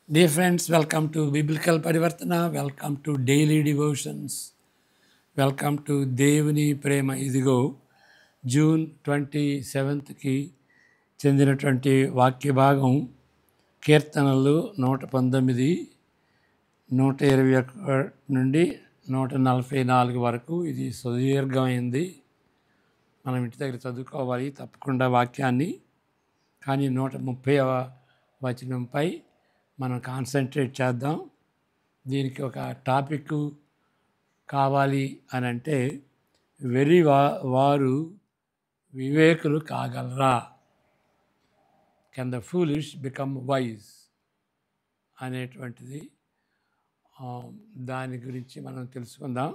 Dear friends, welcome to Biblical Parivartana. Welcome to Daily Devotions. Welcome to దేవుని ప్రేమ. ఇదిగో June 27కి చెందినటువంటి వాక్య భాగం కీర్తనలు 119, 121 నుండి 144 వరకు. ఇది సుదీర్ఘమైంది, మనం ఇంటి దగ్గర చదువుకోవాలి తప్పకుండా వాక్యాన్ని. కానీ 130వ వచనంపై మనం కాన్సన్ట్రేట్ చేద్దాం. దీనికి ఒక టాపిక్ కావాలి అని అంటే, వారు వివేకులు కాగలరా, can the foolish become wise అనేటువంటిది. దాని గురించి మనం తెలుసుకుందాం.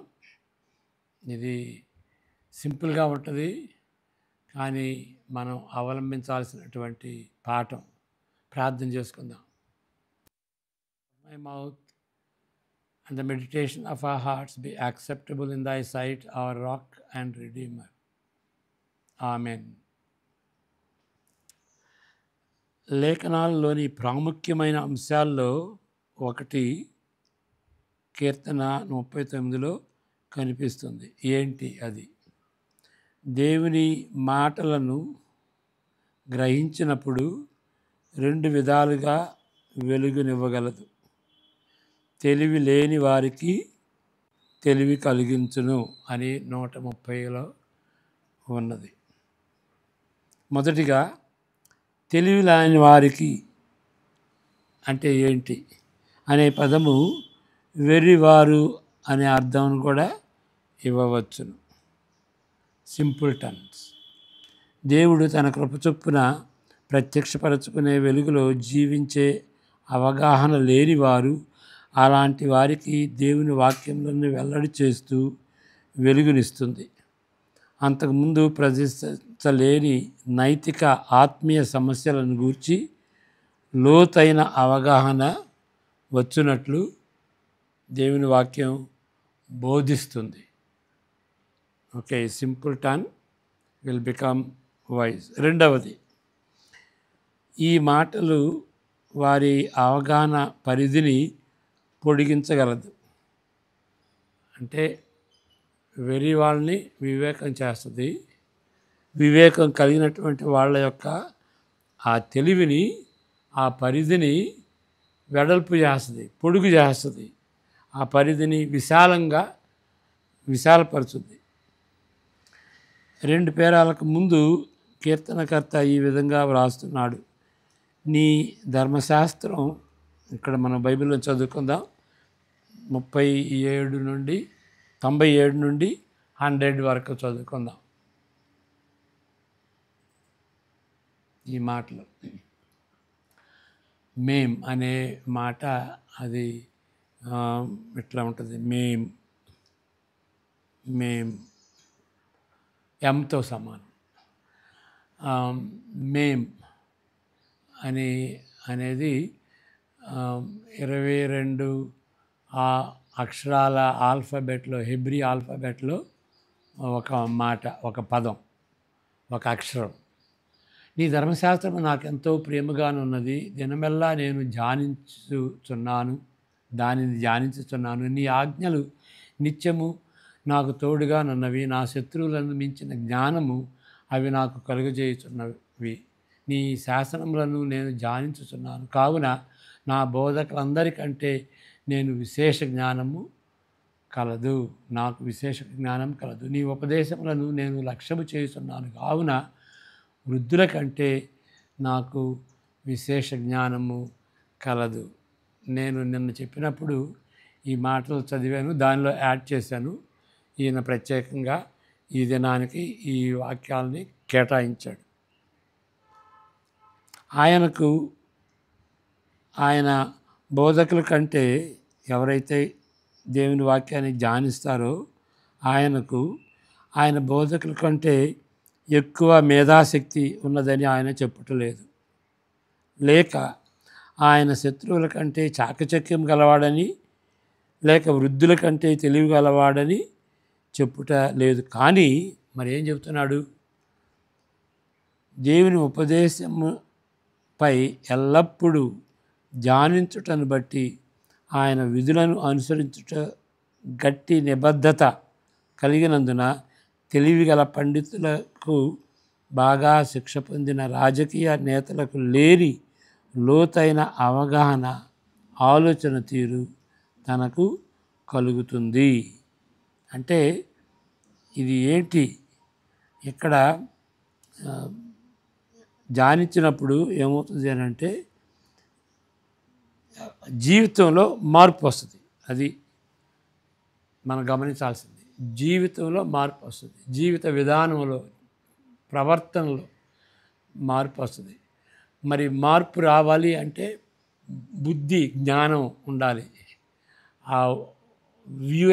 ఇది సింపుల్గా ఉంటుంది, కానీ మనం అవలంబించాల్సినటువంటి పాఠం. ప్రార్థన చేసుకుందాం. My mouth and the meditation of our hearts be acceptable in thy sight, our rock and redeemer. Amen. లేఖనాల్లోని ప్రాముఖ్యమైన అంశాల్లో ఒకటి కీర్తన 39లో కనిపిస్తుంది. ఏంటి అది? దేవుని మాటలను గ్రహించినప్పుడు రెండు విధాలుగా వెలుగునివ్వగలదు. తెలివి లేని వారికి తెలివి కలిగించును అని 130లో ఉన్నది. మొదటిగా, తెలివి లేని వారికి అంటే ఏంటి అనే పదము వెర్రివారు అనే అర్థం కూడా ఇవ్వవచ్చును. సింపుల్టన్స్. దేవుడు తన కృప చొప్పున ప్రత్యక్షపరచుకునే వెలుగులో జీవించే అవగాహన లేని వారు, అలాంటి వారికి దేవుని వాక్యంలోని వెల్లడి చేస్తూ వెలుగునిస్తుంది. అంతకుముందు ప్రదర్శించలేని నైతిక ఆత్మీయ సమస్యలను గూర్చి లోతైన అవగాహన వచ్చినట్లు దేవుని వాక్యం బోధిస్తుంది. Okay, simpleton will become wise. రెండవది, ఈ మాటలు వారి అవగాహన పరిధిని పొడిగించగలదు. అంటే వెర్రి వాళ్ళని వివేకం చేస్తుంది. వివేకం కలిగినటువంటి వాళ్ళ యొక్క ఆ తెలివిని, ఆ పరిధిని వెడల్పు చేస్తుంది, పొడుగు చేస్తుంది. ఆ పరిధిని విశాలపరుచుద్ది. 2 పేరాలకు ముందు కీర్తనకర్త ఈ విధంగా వ్రాస్తున్నాడు. నీ ధర్మశాస్త్రం, ఇక్కడ మనం బైబిల్లో చదువుకుందాం, 97 నుండి 100 వరకు చదువుకుందాం ఈ మాటలు. మేం అనే మాట అది ఇట్లా ఉంటుంది. మేం ఎంతో సమానం. మేం అనేది 22 ఆ అక్షరాల ఆల్ఫాబెట్లో, హెబ్రీ ఆల్ఫాబెట్లో ఒక మాట, ఒక పదం, ఒక అక్షరం. నీ ధర్మశాస్త్రం నాకెంతో ప్రేమగానున్నది, దినమెల్లా నేను దానిని ధ్యానించుచున్నాను. నీ ఆజ్ఞలు నిత్యము నాకు తోడుగానున్నవి. నా శత్రువులను మించిన జ్ఞానము అవి నాకు కలుగజేయుచున్నవి. నీ శాసనములను నేను ధ్యానించుచున్నాను. కావున నా బోధకులందరికంటే నాకు విశేష జ్ఞానం కలదు. నీ ఉపదేశములను నేను లక్ష్యము చేయుచున్నాను. కావున వృద్ధుల కంటే నాకు విశేష జ్ఞానము కలదు. నేను నిన్న చెప్పినప్పుడు ఈ మాటలు చదివాను, దానిలో యాడ్ చేశాను. ఈయన ప్రత్యేకంగా ఈ దినానికి ఈ వాక్యాలని కేటాయించాడు. ఆయన బోధకుల కంటే, ఎవరైతే దేవుని వాక్యాన్ని ధ్యానిస్తారో ఆయన బోధకుల కంటే ఎక్కువ మేధాశక్తి ఉన్నదని ఆయన చెప్పటలేదు. లేక ఆయన శత్రువుల కంటే చాకచక్యం గలవాడని, లేక వృద్ధుల కంటే తెలివి గలవాడని చెప్పుట లేదు. కానీ మరి ఏం చెప్తున్నాడు? దేవుని ఉపదేశముపై ఎల్లప్పుడూ ధ్యానించుటను బట్టి ఆయన విధులను అనుసరించుట గట్టి నిబద్ధత కలిగినందున తెలివిగల పండితులకు, బాగా శిక్ష పొందిన రాజకీయ నేతలకు లేని లోతైన అవగాహన, ఆలోచన తీరు తనకు కలుగుతుంది. అంటే ఇది ఏంటి, ఇక్కడ ధ్యానించినప్పుడు ఏమవుతుంది అని అంటే జీవితంలో మార్పు వస్తుంది. అది మనం గమనించాల్సింది. జీవితంలో మార్పు వస్తుంది, జీవిత విధానంలో, ప్రవర్తనలో మార్పు వస్తుంది. మరి మార్పు రావాలి అంటే బుద్ధి, జ్ఞానం ఉండాలి. ఆ వ్యూ,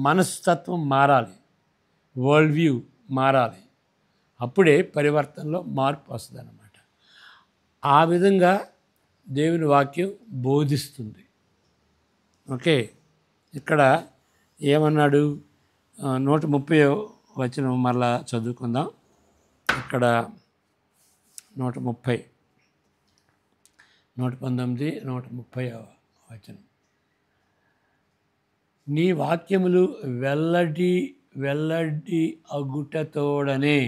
మనస్తత్వం మారాలి, వరల్డ్ వ్యూ మారాలి. అప్పుడే పరివర్తనలో మార్పు వస్తుంది అన్నమాట. ఆ విధంగా దేవుని వాక్యం బోధిస్తుంది. ఓకే, ఇక్కడ ఏమన్నాడు, 130 వచనం మరలా చదువుకుందాం. ఇక్కడ 130, 119, 130 వచనం. నీ వాక్యములు వెల్లడి వెల్లడి అగుటతోడనే,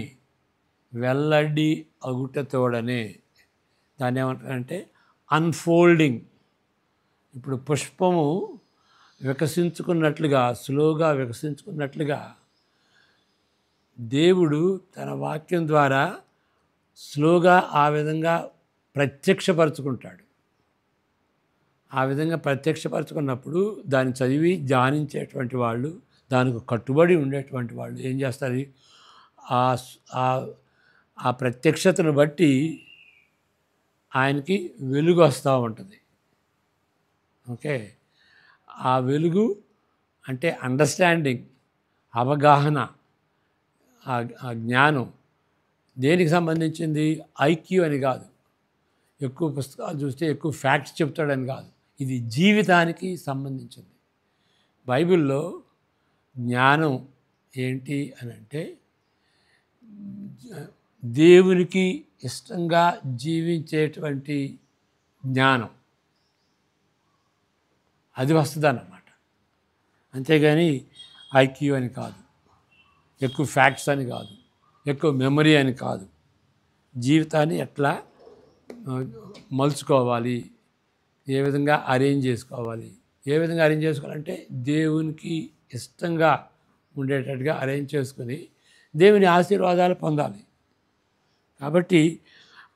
వెల్లడి అగుటతోడనే, దాన్ని ఏమంటారంటే అన్ఫోల్డింగ్. ఇప్పుడు పుష్పము వికసించుకున్నట్లుగా, స్లోగా వికసించుకున్నట్లుగా దేవుడు తన వాక్యం ద్వారా స్లోగా ఆ విధంగా ప్రత్యక్షపరచుకుంటాడు. ఆ విధంగా ప్రత్యక్షపరచుకున్నప్పుడు దాన్ని చదివి ధ్యానించేటువంటి వాళ్ళు, దానికి కట్టుబడి ఉండేటువంటి వాళ్ళు ఏం చేస్తారు, ఆ ప్రత్యక్షతను బట్టి ఆయనకి వెలుగు వస్తూ ఉంటుంది. ఓకే, ఆ వెలుగు అంటే అండర్స్టాండింగ్, అవగాహన, ఆ జ్ఞానం దేనికి సంబంధించింది, ఐక్యూ అని కాదు, ఎక్కువ పుస్తకాలు చూస్తే ఎక్కువ ఫ్యాక్ట్స్ చెప్తాడని కాదు, ఇది జీవితానికి సంబంధించింది. బైబిల్లో జ్ఞానం ఏంటి అని అంటే దేవునికి ఇష్టంగా జీవించేటువంటి జ్ఞానం, అది వస్తుంది అన్నమాట. అంతేగాని ఐక్యూ అని కాదు, ఎక్కువ ఫ్యాక్ట్స్ అని కాదు, ఎక్కువ మెమరీ అని కాదు. జీవితాన్ని ఎట్లా మలుచుకోవాలి, ఏ విధంగా అరేంజ్ చేసుకోవాలి, ఏ విధంగా అరేంజ్ చేసుకోవాలంటే దేవునికి ఇష్టంగా ఉండేటట్టుగా అరేంజ్ చేసుకుని దేవుని ఆశీర్వాదాలు పొందాలి. కాబట్టి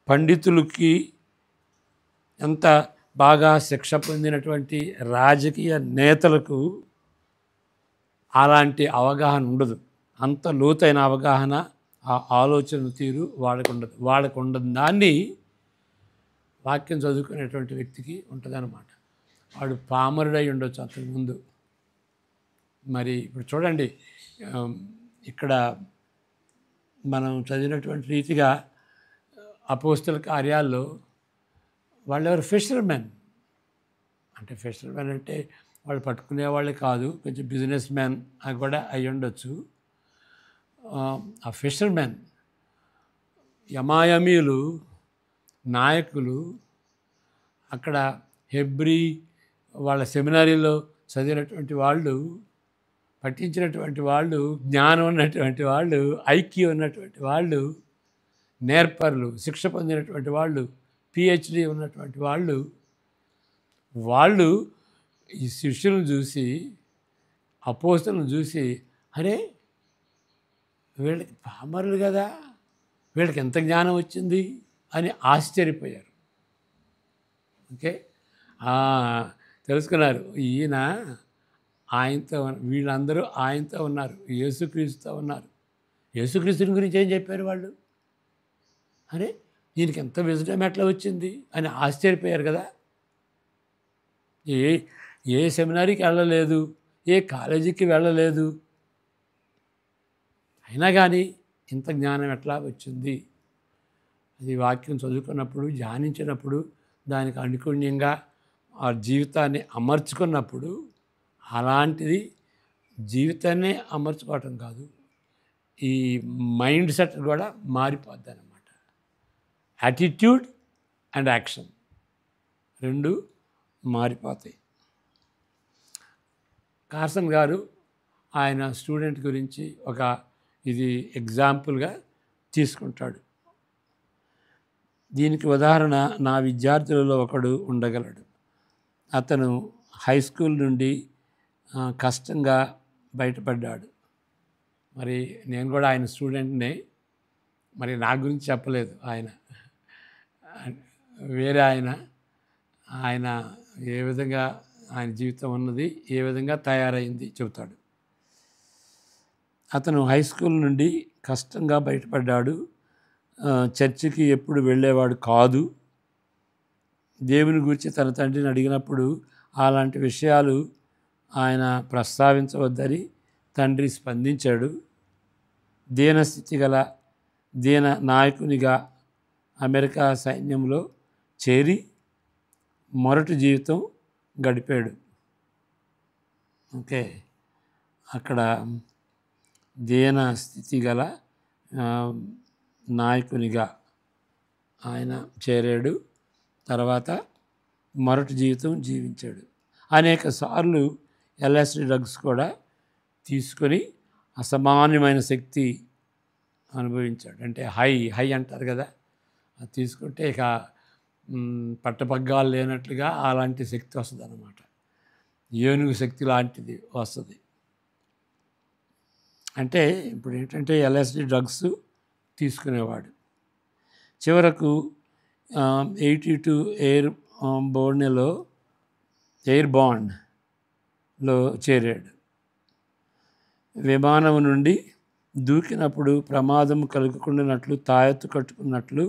పండితులకి, ఎంత బాగా శిక్ష పొందినటువంటి రాజకీయ నేతలకు అలాంటి అవగాహన ఉండదు. అంత లోతైన అవగాహన, ఆ ఆలోచన తీరు వాళ్ళకు ఉండదు. వాళ్ళకు ఉండదు దాన్ని వాక్యం చదువుకునేటువంటి వ్యక్తికి ఉంటుందన్నమాట. వాడు పామరుడై ఉండొచ్చు అంతకుముందు. మరి ఇప్పుడు చూడండి, ఇక్కడ మనం చదివినటువంటి రీతిగా అపోస్తల కార్యాల్లో వాళ్ళెవరు ఫిషర్మెన్. అంటే ఫిషర్మెన్ అంటే వాళ్ళు పట్టుకునేవాళ్ళు కాదు, కొంచెం బిజినెస్ మ్యాన్ అని కూడా అయి ఉండొచ్చు. ఆ ఫిషర్మెన్, యమాయమీలు నాయకులు, అక్కడ హెబ్రీ వాళ్ళ సెమినారీలో చదివినటువంటి వాళ్ళు, పఠించినటువంటి వాళ్ళు, జ్ఞానం ఉన్నటువంటి వాళ్ళు, ఐక్యూ ఉన్నటువంటి వాళ్ళు, నేర్పరులు, శిక్ష పొందినటువంటి వాళ్ళు, పిహెచ్డి ఉన్నటువంటి వాళ్ళు, వాళ్ళు ఈ శిష్యులను చూసి, అపోస్తలను చూసి, అరే వీళ్ళకి పామరులు కదా, వీళ్ళకి ఎంత జ్ఞానం వచ్చింది అని ఆశ్చర్యపోయారు. ఓకే, తెలుసుకున్నారు, ఈయన ఆయనతో, వీళ్ళందరూ ఆయనతో ఉన్నారు, యేసుక్రీస్తుతో ఉన్నారు. యేసుక్రీస్తుని గురించి ఏం చెప్పారు వాళ్ళు, అరే దీనికి ఎంత విజడం ఎట్లా వచ్చింది అని ఆశ్చర్యపోయారు కదా. ఏ సెమినారీకి వెళ్ళలేదు, ఏ కాలేజీకి వెళ్ళలేదు, అయినా కానీ ఇంత జ్ఞానం ఎట్లా వచ్చింది. అది వాక్యం చదువుకున్నప్పుడు, ధ్యానించినప్పుడు, దానికి అనుగుణ్యంగా ఆ జీవితాన్ని అమర్చుకున్నప్పుడు, అలాంటిది జీవితాన్నే అమర్చుకోవటం కాదు, ఈ మైండ్ సెట్ కూడా మారిపోద్ది అన్నమాట. యాటిట్యూడ్ అండ్ యాక్షన్ రెండు మారిపోతాయి. కార్సన్ గారు ఆయన స్టూడెంట్ గురించి ఇది ఎగ్జాంపుల్గా తీసుకుంటాడు. దీనికి ఉదాహరణ నా విద్యార్థులలో ఒకడు ఉండగలడు. అతను హై స్కూల్ నుండి కష్టంగా బయటపడ్డాడు. మరి నేను కూడా ఆయన స్టూడెంట్నే. మరి నా గురించి చెప్పలేదు ఆయన, వేరే ఆయన ఏ విధంగా ఆయన జీవితం ఉన్నది, ఏ విధంగా తయారైంది చెబుతాడు. అతను హై స్కూల్ నుండి కష్టంగా బయటపడ్డాడు. చర్చికి ఎప్పుడు వెళ్ళేవాడు కాదు. దేవుని గురించి తన తండ్రిని అడిగినప్పుడు అలాంటి విషయాలు ఆయన ప్రస్తావించవద్దని తండ్రి స్పందించాడు. దీనస్థితి గల దీన నాయకునిగా అమెరికా సైన్యంలో చేరి మొరటి జీవితం గడిపాడు. ఓకే, అక్కడ దీన స్థితి గల నాయకునిగా ఆయన చేరాడు. తర్వాత మొరటి జీవితం జీవించాడు. అనేక సార్లు ఎల్ఎస్డి డ్రగ్స్ కూడా తీసుకొని అసమాన్యమైన శక్తి అనుభవించాడు. అంటే హై అంటారు కదా, అది తీసుకుంటే ఇక పట్టపగ్గాలు లేనట్లుగా అలాంటి శక్తి వస్తుంది అన్నమాట. ఏనుగు శక్తి లాంటిది వస్తుంది. అంటే ఇప్పుడు ఏంటంటే ఎల్ఎస్డి డ్రగ్స్ తీసుకునేవాడు. చివరకు 82 ఎయిర్ బాండ్లో చేరాడు. విమానం నుండి దూకినప్పుడు ప్రమాదం కలుగుకున్నట్లు తాయెత్తు కట్టుకున్నట్లు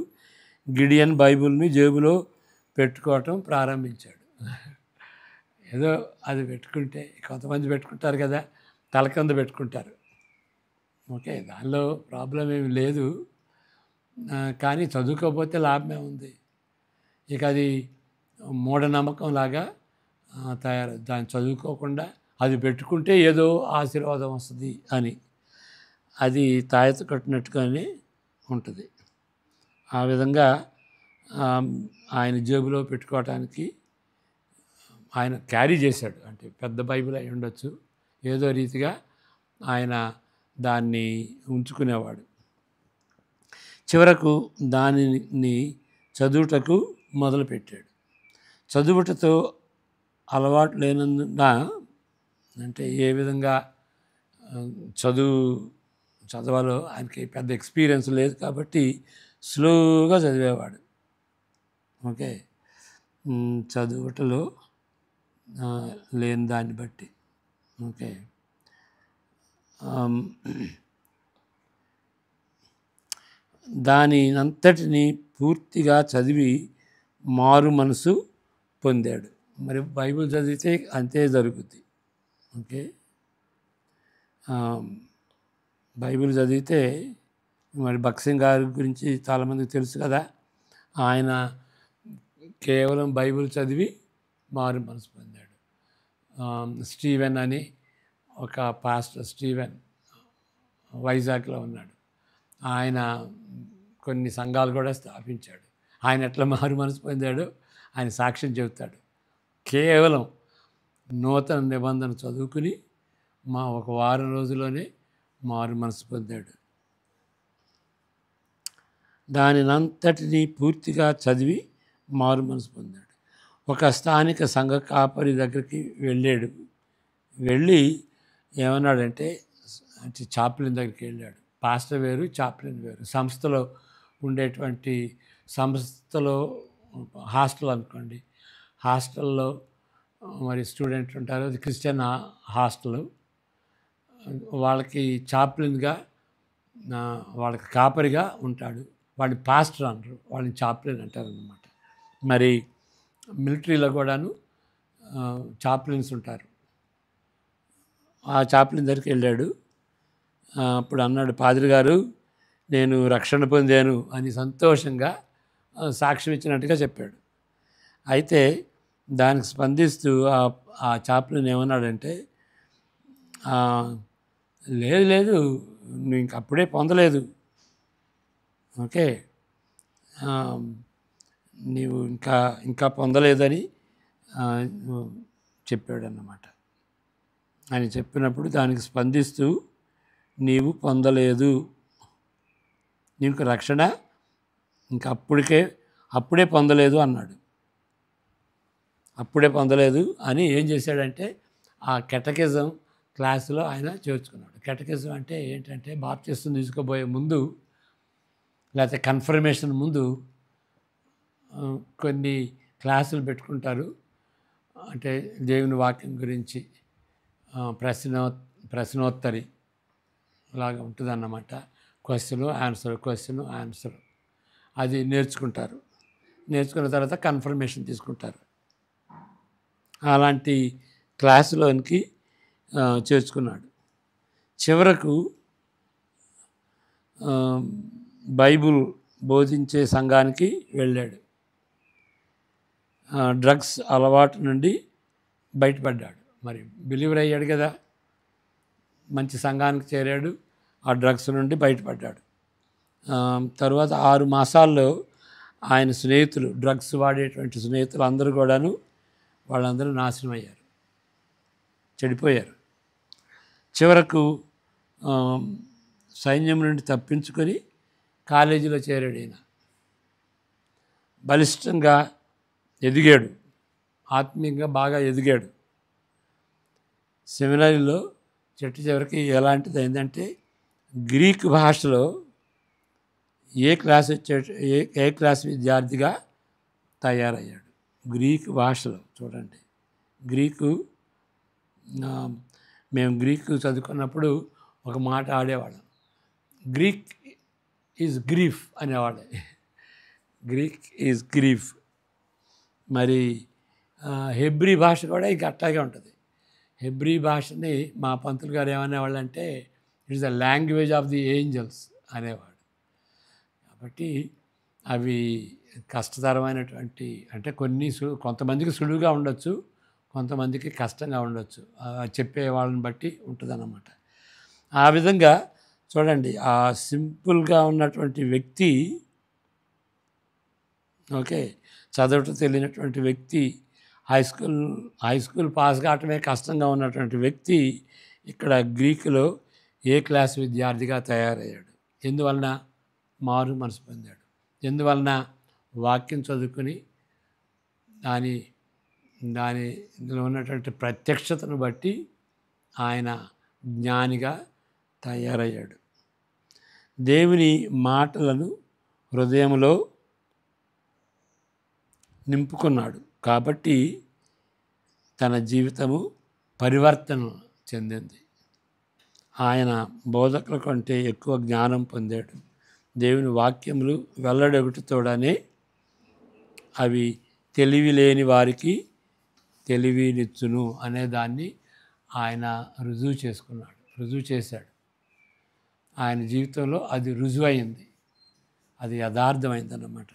గిడియన్ బైబిల్ని జేబులో పెట్టుకోవటం ప్రారంభించాడు. ఏదో అది పెట్టుకుంటే కొంతమంది పెట్టుకుంటారు కదా, తల కింద పెట్టుకుంటారు. ఓకే, దానిలో ప్రాబ్లం ఏమి లేదు. కానీ చదువుకోకపోతే లాభమే ఉంది. ఇక అది మూఢనమ్మకం లాగా దాన్ని చదువుకోకుండా అది పెట్టుకుంటే ఏదో ఆశీర్వాదం వస్తుంది అని, అది తాయెత్తు కట్టినట్టుగానే ఉంటుంది. ఆ విధంగా ఆయన జేబులో పెట్టుకోవటానికి ఆయన క్యారీ చేశాడు. అంటే పెద్ద బైబిల్ అయి ఉండొచ్చు, ఏదో రీతిగా ఆయన దాన్ని ఉంచుకునేవాడు. చివరకు దానిని చదువుటకు మొదలుపెట్టాడు. చదువుటతో అలవాటు లేనందున, అంటే ఏ విధంగా చదవాలో ఆయనకి పెద్ద ఎక్స్పీరియన్స్ లేదు కాబట్టి స్లోగా చదివేవాడు. ఓకే, చదువుటలో లేని దాన్ని బట్టి. ఓకే, దాని అంతటిని పూర్తిగా చదివి మారు మనసు పొందాడు. మరి బైబిల్ చదివితే అంతే జరుగుద్ది. ఓకే, బైబిల్ చదివితే మరి భగత్ సింగ్ గారి గురించి చాలామందికి తెలుసు కదా. ఆయన కేవలం బైబిల్ చదివి మారు మనసు పొందాడు. స్టీవెన్ అని ఒక పాస్టర్, స్టీవెన్ వైజాగ్లో ఉన్నాడు. ఆయన కొన్ని సంఘాలు కూడా స్థాపించాడు. ఆయన ఎట్లా మారు మనసు పొందాడో ఆయన సాక్ష్యం చెబుతాడు. కేవలం నూతన నిబంధన చదువుకుని ఒక వారం రోజుల్లోనే మారు మనసు పొందాడు. దానినంతటినీ పూర్తిగా చదివి మారు మనసు పొందాడు. ఒక స్థానిక సంఘ కాపరి దగ్గరికి వెళ్ళి ఏమన్నాడంటే, చాప్లిన్ దగ్గరికి వెళ్ళాడు. పాస్టర్ వేరు, చాప్లిన్ వేరు. సంస్థలో హాస్టల్ అనుకోండి, హాస్టల్లో మరి స్టూడెంట్ ఉంటారు, అది క్రిస్టియన్ హాస్టల్. వాళ్ళకి చాప్లిన్గా, వాళ్ళకి కాపరిగా ఉంటాడు. వాడిని పాస్టర్ అంటారు, వాళ్ళని చాప్లిన్ అంటారు అన్నమాట. మరి మిలిటరీలో కూడాను చాప్లిన్స్ ఉంటారు. ఆ చాప్లిన్ దగ్గరికి వెళ్ళాడు. అప్పుడు అన్నాడు, పాదిరి గారు నేను రక్షణ పొందాను అని సంతోషంగా సాక్ష్యం ఇచ్చినట్టుగా చెప్పాడు. అయితే దానికి స్పందిస్తూ ఆ చాప్లిన్ ఏమన్నాడంటే, లేదు నువ్వు ఇంక అప్పుడే పొందలేదు. ఓకే, నీవు ఇంకా ఇంకా పొందలేదని ఆ, చెప్పాడన్నమాట. ఆయన చెప్పినప్పుడు దానికి స్పందిస్తూ నీవు పొందలేదు, నీకు రక్షణ ఇంకా అప్పుడే పొందలేదు అన్నాడు. అప్పుడే పొందలేదు అని ఏం చేశాడంటే ఆ కెటకిజం క్లాసులో ఆయన చేర్చుకున్నాడు. కెటకిజం అంటే ఏంటంటే బాప్తిసం తీసుకోబోయే ముందు లేకపోతే కన్ఫర్మేషన్ ముందు కొన్ని క్లాసులు పెట్టుకుంటారు. అంటే దేవుని వాక్యం గురించి ప్రశ్నోత్తరి లాగా ఉంటుందన్నమాట. క్వశ్చను ఆన్సర్ అది నేర్చుకుంటారు. నేర్చుకున్న తర్వాత కన్ఫర్మేషన్ తీసుకుంటారు. అలాంటి క్లాసులోనికి చేర్చుకున్నాడు. చివరకు బైబుల్ బోధించే సంఘానికి వెళ్ళాడు. డ్రగ్స్ అలవాటు నుండి బయటపడ్డాడు. మరి బిలీవర్ అయ్యాడు కదా, మంచి సంఘానికి చేరాడు, ఆ డ్రగ్స్ నుండి బయటపడ్డాడు. తర్వాత 6 మాసాల్లో ఆయన స్నేహితులు, డ్రగ్స్ వాడేటువంటి స్నేహితులు అందరూ కూడాను వాళ్ళందరూ నాశనం అయ్యారు, చెడిపోయారు. చివరకు సైన్యం నుండి తప్పించుకొని కాలేజీలో చేరాడు. ఈయన బలిష్టంగా ఎదిగాడు, ఆత్మీయంగా బాగా ఎదిగాడు. సెమినరీలో చివరికి ఎలాంటిది అయిందంటే గ్రీక్ భాషలో ఏ క్లాస్ విద్యార్థిగా తయారయ్యాడు. గ్రీక్ భాషలో చూడండి. మేము గ్రీకు చదువుకున్నప్పుడు ఒక మాట ఆడేవాళ్ళం, గ్రీక్ ఈజ్ గ్రీఫ్ అనేవాళ్ళే. Greek is grief. మరి హెబ్రీ భాష కూడా ఇంక అట్లాగే ఉంటుంది. హెబ్రీ భాషని మా పంతులు గారు ఏమనేవాళ్ళు అంటే it is the language of the angels అనేవాడు. కాబట్టి అవి కష్టతరమైనటువంటి, అంటే కొంతమందికి సులువుగా ఉండొచ్చు, కొంతమందికి కష్టంగా ఉండొచ్చు, చెప్పే వాళ్ళని బట్టి ఉంటుందన్నమాట. ఆ విధంగా చూడండి, ఆ సింపుల్గా ఉన్నటువంటి వ్యక్తి, ఓకే, చదవటం తెలియనటువంటి వ్యక్తి, హై స్కూల్ పాస్ కావటమే కష్టంగా ఉన్నటువంటి వ్యక్తి ఇక్కడ గ్రీకులో ఏ క్లాస్ విద్యార్థిగా తయారయ్యాడు. ఎందువలన? మారు మనసు పొందాడు. ఎందువలన? వాక్యం చదువుకుని దానిలో ఉన్నటువంటి ప్రత్యక్షతను బట్టి ఆయన జ్ఞానిగా తయారయ్యాడు. దేవుని మాటలను హృదయంలో నింపుకున్నాడు కాబట్టి తన జీవితము పరివర్తన చెందింది. ఆయన బోధకుల కంటే ఎక్కువ జ్ఞానం పొందాడు. దేవుని వాక్యములు వెల్లడొకటితోడనే అవి తెలివి లేని వారికి తెలివినిచ్చును అనే దాన్ని ఆయన రుజువు చేశాడు. ఆయన జీవితంలో అది రుజువైంది, అది యథార్థమైందన్నమాట.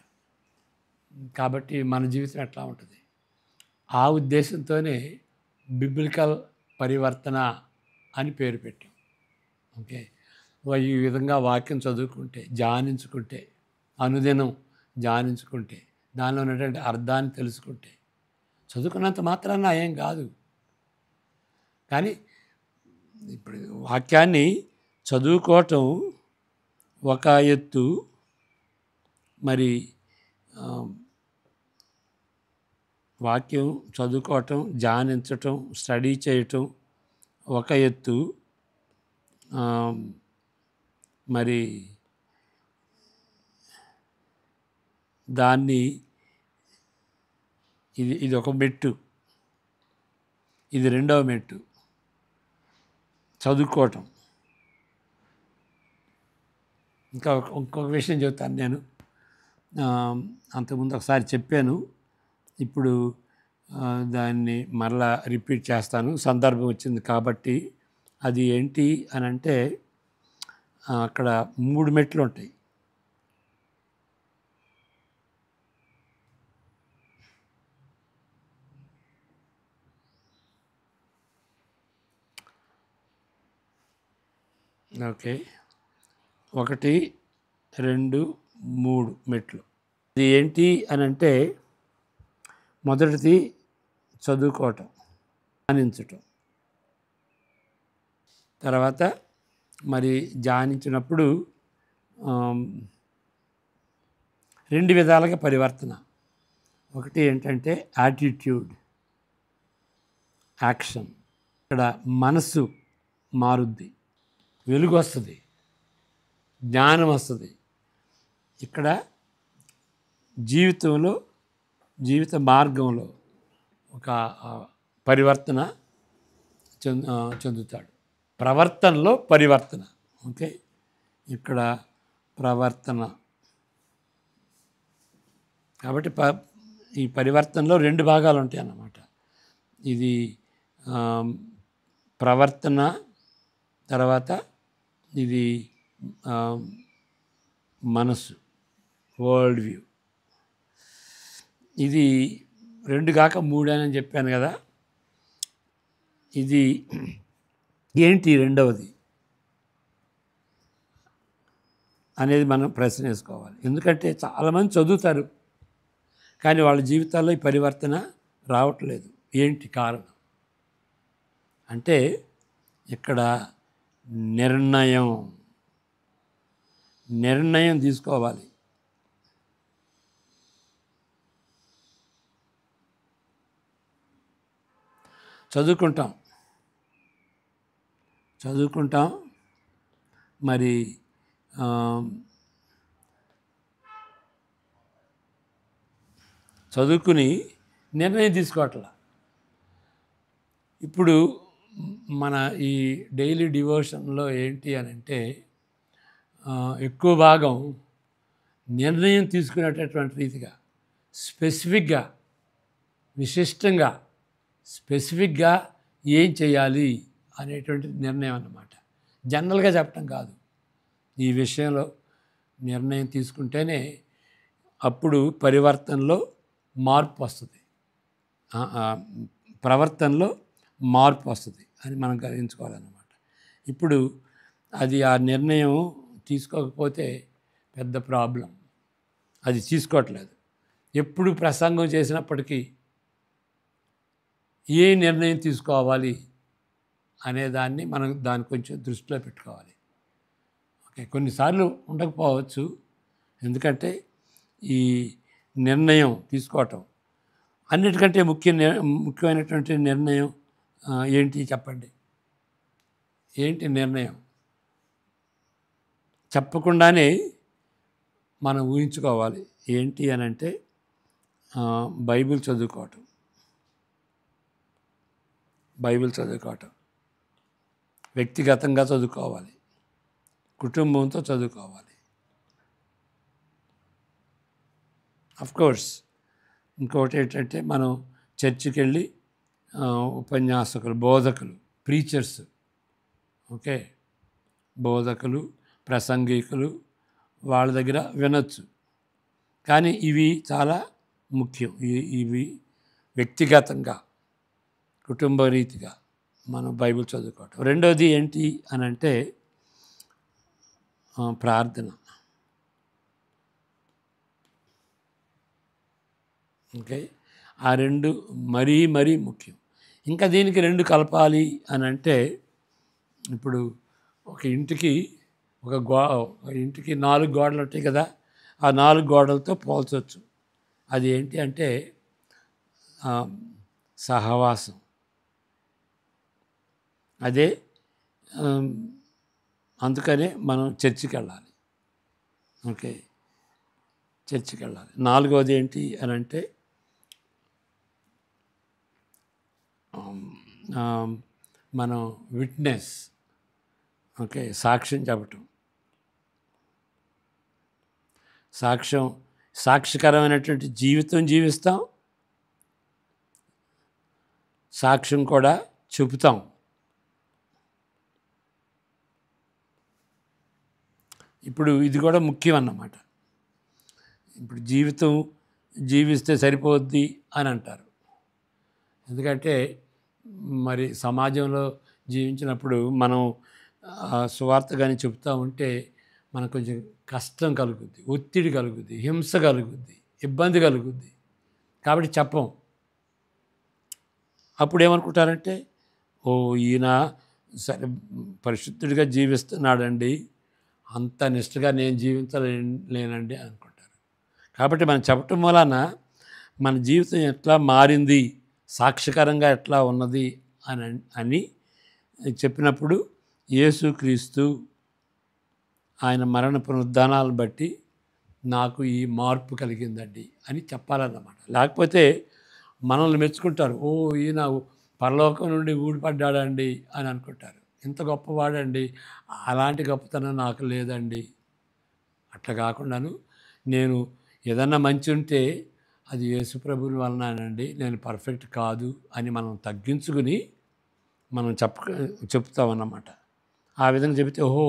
కాబట్టి మన జీవితం ఎట్లా ఉంటుంది? ఆ ఉద్దేశంతోనే బిబ్లికల్ పరివర్తన అని పేరు పెట్టాం. ఓకే, ఈ విధంగా వాక్యం చదువుకుంటే, ధ్యానించుకుంటే, అనుదినం ధ్యానించుకుంటే, దానిలో ఉన్నటువంటి అర్థాన్ని తెలుసుకుంటే, చదువుకున్నంత మాత్రాన ఏం కాదు. కానీ ఇప్పుడు వాక్యాన్ని చదువుకోవటం ఒక ఎత్తు, మరి వాక్యం చదువుకోవటం, ధ్యానించటం, స్టడీ చేయటం ఒక ఎత్తు, మరి దాన్ని ఇది ఒక మెట్టు, ఇది రెండవ మెట్టు చదువుకోవటం. ఇంకొక విషయం చెప్తాను నేను. అంతకుముందు ఒకసారి చెప్పాను, ఇప్పుడు దాన్ని మరలా రిపీట్ చేస్తాను, సందర్భం వచ్చింది కాబట్టి. అది ఏంటి అని అంటే, అక్కడ 3 మెట్లు ఉంటాయి. ఓకే, 1, 2, 3 మెట్లు. ఇది ఏంటి అని అంటే మొదటిది చదువుకోవటం, ధ్యానించటం. తర్వాత మరి ధ్యానించినప్పుడు రెండు విధాలుగా పరివర్తన. ఒకటి ఏంటంటే యాటిట్యూడ్, యాక్షన్. ఇక్కడ మనసు మారుద్ది, వెలుగు వస్తుంది, జ్ఞానం వస్తుంది. ఇక్కడ జీవితంలో, జీవిత మార్గంలో ఒక పరివర్తన చెందుతాడు. ప్రవర్తనలో పరివర్తన. ఓకే, ఇక్కడ ప్రవర్తన. కాబట్టి ఈ పరివర్తనలో రెండు భాగాలు ఉంటాయి అన్నమాట. ఇది ప్రవర్తన, తర్వాత ఇది మనసు, వరల్డ్ వ్యూ. ఇది రెండు కాక మూడని చెప్పాను కదా. ఇది ఏంటి రెండవది అనేది మనం ప్రశ్న వేసుకోవాలి. ఎందుకంటే చాలామంది చదువుతారు కానీ వాళ్ళ జీవితాల్లో ఈ పరివర్తన రావట్లేదు. ఏంటి కారణం అంటే ఇక్కడ నిర్ణయం తీసుకోవాలి. చదువుకుంటాం మరి చదువుకుని నిర్ణయం తీసుకోవట్లా. ఇప్పుడు మన ఈ డైలీ డివోషన్లో ఏంటి అని అంటే ఎక్కువ భాగం నిర్ణయం తీసుకునేటటువంటి రీతిగా స్పెసిఫిక్గా, విశిష్టంగా, స్పెసిఫిక్గా ఏం చేయాలి అనేటువంటి నిర్ణయం అన్నమాట. జనరల్గా చెప్పటం కాదు. ఈ విషయంలో నిర్ణయం తీసుకుంటేనే అప్పుడు పరివర్తనలో మార్పు వస్తుంది, ప్రవర్తనలో మార్పు వస్తుంది అని మనం గ్రహించుకోవాలన్నమాట. ఇప్పుడు అది ఆ నిర్ణయం తీసుకోకపోతే పెద్ద ప్రాబ్లం. అది తీసుకోవట్లేదు. ఎప్పుడు ప్రసంగం చేసినప్పటికీ ఏ నిర్ణయం తీసుకోవాలి అనేదాన్ని మనం దాన్ని కొంచెం దృష్టిలో పెట్టుకోవాలి. ఓకే, కొన్నిసార్లు ఉండకపోవచ్చు. ఎందుకంటే ఈ నిర్ణయం తీసుకోవటం అన్నిటికంటే ముఖ్యమైనటువంటి నిర్ణయం ఏంటి చెప్పండి? ఏంటి నిర్ణయం? చెప్పకుండానే మనం ఊహించుకోవాలి. ఏంటి అని అంటే బైబిల్ చదువుకోవటం, వ్యక్తిగతంగా చదువుకోవాలి, కుటుంబంతో చదువుకోవాలి. అఫ్కోర్స్ ఇంకొకటి ఏంటంటే మనం చర్చికి వెళ్ళి ఉపన్యాసకులు, బోధకులు, ప్రీచర్స్, ఓకే, బోధకులు, ప్రసంగికులు వాళ్ళ దగ్గర వినొచ్చు. కానీ ఇవి చాలా ముఖ్యం. ఇవి వ్యక్తిగతంగా, కుటుంబ రీతిగా మనం బైబిల్ చదువుకోవటం. రెండవది ఏంటి అని అంటే ప్రార్థన. ఓకే, ఆ రెండు మరీ ముఖ్యం. ఇంకా దీనికి రెండు కలపాలి అని అంటే ఇప్పుడు ఒక ఇంటికి ఇంటికి 4 గోడలు ఉంటాయి కదా. ఆ 4 గోడలతో పోల్చవచ్చు. అది ఏంటి అంటే సహవాసం. అదే అందుకనే మనం చర్చికి వెళ్ళాలి. ఓకే, చర్చికి వెళ్ళాలి. నాలుగవది ఏంటి అని అంటే మనం విట్నెస్, ఓకే, సాక్ష్యం చెప్పటం. సాక్షికరమైనటువంటి జీవితం జీవిస్తాం, సాక్ష్యం కూడా చెబుతాం. ఇప్పుడు ఇది కూడా ముఖ్యం అన్నమాట. ఇప్పుడు జీవితం జీవిస్తే సరిపోద్ది అని అంటారు. ఎందుకంటే మరి సమాజంలో జీవించినప్పుడు మనం సువార్త కానీ చెప్తూ ఉంటే మనకు కొంచెం కష్టం కలుగుద్ది, ఒత్తిడి కలుగుద్ది, హింస కలుగుద్ది. ఇబ్బంది కలుగుద్ది. కాబట్టి చెప్పం. అప్పుడు ఏమనుకుంటారంటే, ఓ ఈయన సరే పరిశుద్ధుడిగా జీవిస్తున్నాడండి, అంత నిష్ఠగా నేను లేనండి అనుకుంటారు. కాబట్టి మనం చెప్పటం వలన మన జీవితం ఎట్లా మారింది, సాక్ష్యకరంగా ఎట్లా ఉన్నది అని చెప్పినప్పుడు యేసుక్రీస్తు ఆయన మరణ పునరుద్ధానాలను బట్టి నాకు ఈ మార్పు కలిగిందండి అని చెప్పాలన్నమాట. లేకపోతే మనల్ని మెచ్చుకుంటారు, ఓ ఈయన పరలోకం నుండి ఊడిపడ్డాడండి అని అనుకుంటారు, ఇంత గొప్పవాడండి, అలాంటి గొప్పతనం నాకు లేదండి. అట్లా కాకుండాను నేను ఏదన్నా మంచి ఉంటే అది యేసుప్రభుని వలనండి, నేను పర్ఫెక్ట్ కాదు అని మనం తగ్గించుకుని మనం చెప్తామన్నమాట. ఆ విధంగా చెబితే ఓహో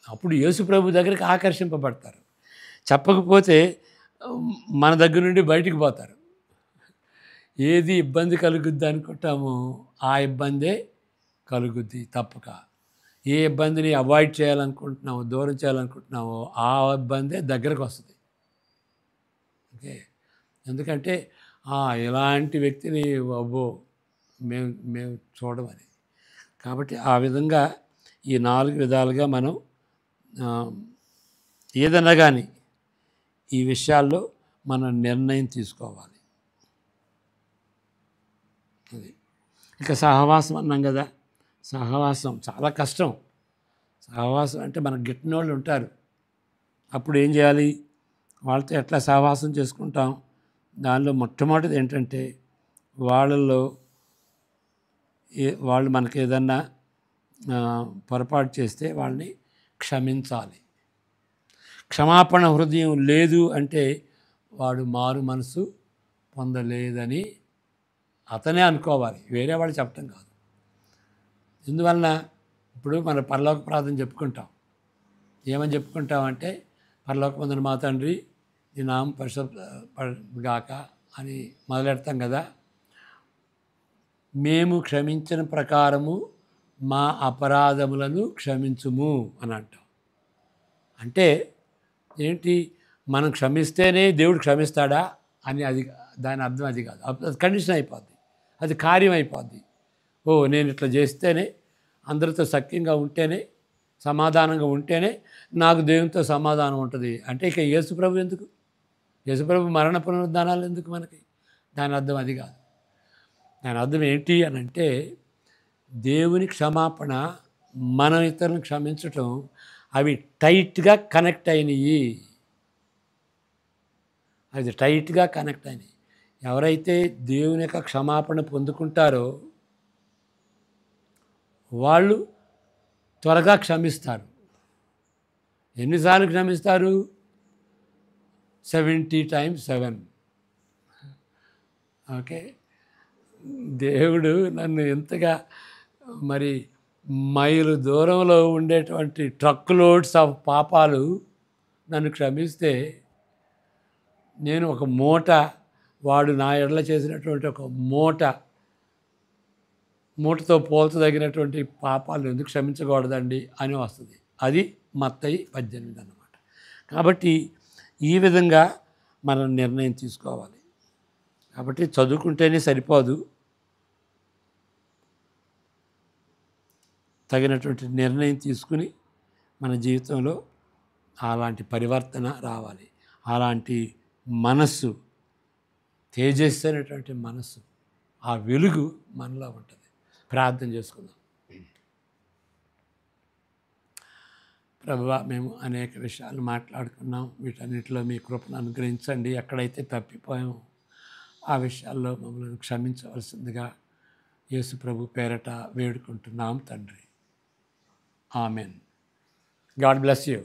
అప్పుడు యేసుప్రభు దగ్గరికి ఆకర్షింపబడతారు. చెప్పకపోతే మన దగ్గర నుండి బయటికి పోతారు. ఏది ఇబ్బంది కలుగుద్ది అనుకుంటామో ఆ ఇబ్బందే కలుగుద్ది తప్పక. ఏ ఇబ్బందిని అవాయిడ్ చేయాలనుకుంటున్నామో, దూరం చేయాలనుకుంటున్నామో ఆ ఇబ్బందే దగ్గరకు వస్తుంది. ఓకే, ఎందుకంటే ఇలాంటి వ్యక్తిని అబ్బో మేము చూడమని. కాబట్టి ఆ విధంగా ఈ 4 విధాలుగా మనం ఏదన్నా కానీ ఈ విషయాల్లో మనం నిర్ణయం తీసుకోవాలి. అది ఇక సహవాసం అన్నాం కదా, సహవాసం చాలా కష్టం. సహవాసం అంటే మనకు గిట్టిన వాళ్ళు ఉంటారు, అప్పుడు ఏం చేయాలి, వాళ్ళతో ఎట్లా సహవాసం చేసుకుంటాం. దానిలో మొట్టమొదటిది ఏంటంటే వాళ్ళల్లో వాళ్ళు మనకి ఏదన్నా పొరపాటు చేస్తే వాళ్ళని క్షమించాలి. క్షమాపణ హృదయం లేదు అంటే వాడు మారు మనసు పొందలేదని అతనే అనుకోవాలి, వేరే వాళ్ళు చెప్పటం కాదు. ఎందువలన ఇప్పుడు మన పరలోక ప్రార్థన చెప్పుకుంటాం, ఏమని చెప్పుకుంటామంటే పరలోకమందున మా తండ్రి నీ నామం పరిశుద్ధగాక అని మొదలెడతాం కదా. మేము క్షమించిన ప్రకారము మా అపరాధములను క్షమించుము అని అంటాం. అంటే ఏంటి, మనం క్షమిస్తేనే దేవుడు క్షమిస్తాడా అని అది దాని అర్థం అది కాదు. అది కండిషన్ అయిపోద్ది, అది కార్యం అయిపోద్ది. ఓ నేను ఇట్లా చేస్తేనే, అందరితో సఖ్యంగా ఉంటేనే, సమాధానంగా ఉంటేనే నాకు దేవునితో సమాధానం ఉంటుంది అంటే ఇక యేసుప్రభు ఎందుకు, యేసుప్రభు మరణ పునరుద్ధానాలు ఎందుకు మనకి? దాని అర్థం అది కాదు. దాని అర్థం ఏంటి అని అంటే దేవుని క్షమాపణ, మనం ఇతరులను క్షమించటం అవి టైట్గా కనెక్ట్ అయినాయి. అది టైట్గా కనెక్ట్ అయినాయి. ఎవరైతే దేవుని యొక్క క్షమాపణ పొందుకుంటారో వాళ్ళు త్వరగా క్షమిస్తారు. ఎన్నిసార్లు క్షమిస్తారు? 70 times 7. ఓకే, దేవుడు నన్ను ఎంతగా మరి మైలు దూరంలో ఉండేటువంటి ట్రక్ లోడ్స్ ఆఫ్ పాపాలు నన్ను క్షమిస్తే నేను ఒక మూట, వాడు నా ఎడల చేసినటువంటి ఒక మూటతో పోల్చదగినటువంటి పాపాలు ఎందుకు క్షమించకూడదండి అని వస్తుంది. అది మత్తయి 18 అన్నమాట. కాబట్టి ఈ విధంగా మనం నిర్ణయం తీసుకోవాలి. కాబట్టి చదువుకుంటేనే సరిపోదు, తగినటువంటి నిర్ణయం తీసుకుని మన జీవితంలో అలాంటి పరివర్తన రావాలి. అలాంటి మనస్సు, తేజస్సైనటువంటి మనస్సు, ఆ వెలుగు మనలో ఉంటుంది. ప్రార్థన చేసుకుందాం. ప్రభువా, మేము అనేక విషయాలు మాట్లాడుకున్నాం, వీటన్నిటిలో మీ కృపను అనుగ్రహించండి. ఎక్కడైతే తప్పిపోయామో ఆ విషయాల్లో మమ్మల్ని క్షమించవలసిందిగా యేసు ప్రభు పేరట వేడుకుంటున్నాం తండ్రి. ఆమెన్. God bless you.